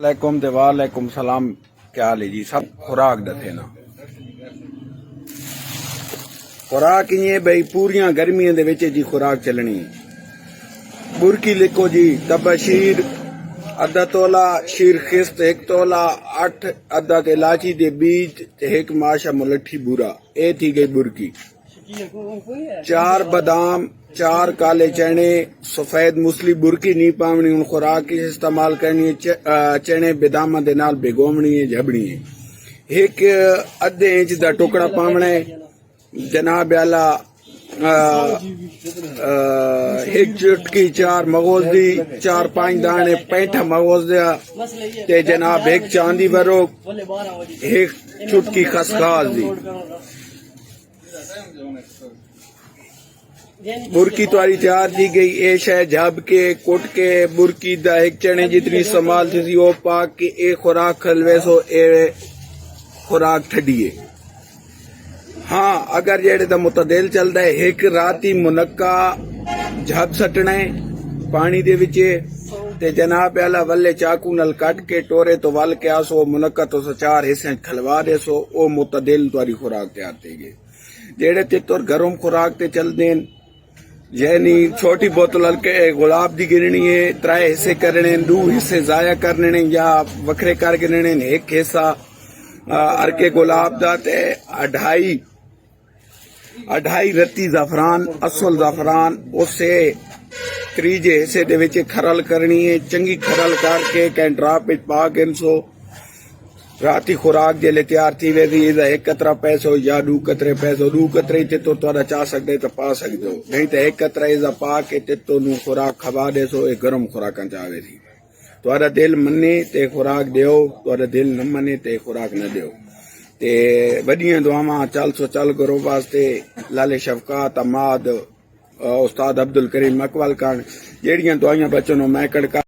वालेकुम ते वालेकुम सलाम। क्या हाल है जी? सब खुराक दथे ना खुराक इं बई पूरियां गर्मियां दे विच जी खुराक चलनी। बुरकी लिखो जी तबशीर अद्धा तोला, शीर खिस्त 1 तोला, 8 अद्धा ते इलाची दे बीज ते 1 माशा मुलठी बूरा। ए थी गई बुरकी। 4 बादाम, 4 काले चने, सफेद मूसली। बुरकी नहीं पावनी, उन खुराक की इस्तेमाल करनी है। चने बादाम दे नाल भिगोवनी है, झबनी है। 1 अद्धे इंच दा टुकड़ा पावना है जनाब आला। 1 चुटकी 4 मगोज दी, 4-5 दाने पैंठा मगोज दिया ते जनाब 1 चांदी वरो, 1 चुटकी खसखस दी। बुरकी तुम्हारी तैयार थी गई। ए शह झब के कुट के बुरकी दा 1 चने जितनी इस्तेमाल थी वो पा के ए खुराक खलवे सो ए खुराक ठडिए। हाँ, अगर जेड़े दा मुतदिल चलदा है 1 राती मुनक्का झब सटना है पानी दे विच ते जनाब आला वल्ले चाकू नाल कट के टोरे तो वल के आसो मुनक्का तो 4 हिस्से खलवा दे सो ओ मुतदिल तुम्हारी खुराक तैयार थी गई। जेड़े तितुर गरम खुराक ते चल देन यानी छोटी बोतल हल्के गुलाब दी गिरनी है, 3 हिस्से करने, 2 हिस्से जाया करने या वखरे कर गिरने। 1 हिस्सा अरके गुलाब दा ते 2.5 रत्ती ज़ाफ़रान, असल ज़ाफ़रान। उससे त्रीजे हिस्से दे विच खरल करनी है। चंगी खरल करके कैंट्राप विच पा के इनसो राती खुराक जेले तैयार थी वेदी। 1 कतरा पैसो या 2 कतरे पैसो, 2 कतरे ते तो चाह सकते तो पा सकते हो, नहीं तो 1 कतरा इजा पा के तो नू खुराक खवा दे सो। एक गरम खुराक चाहे थी तुहारा दिल मने ते खुराक दियो, तुहारा दिल न मने ते खुराक न दियो। ते वड्डियां दुआवां चल सो चल करो वास्ते लाले शफकात अमाद उस्ताद अब्दुल करीम मकवल खान। जेड़ियां दुआइयां बच्चों मैं कड़का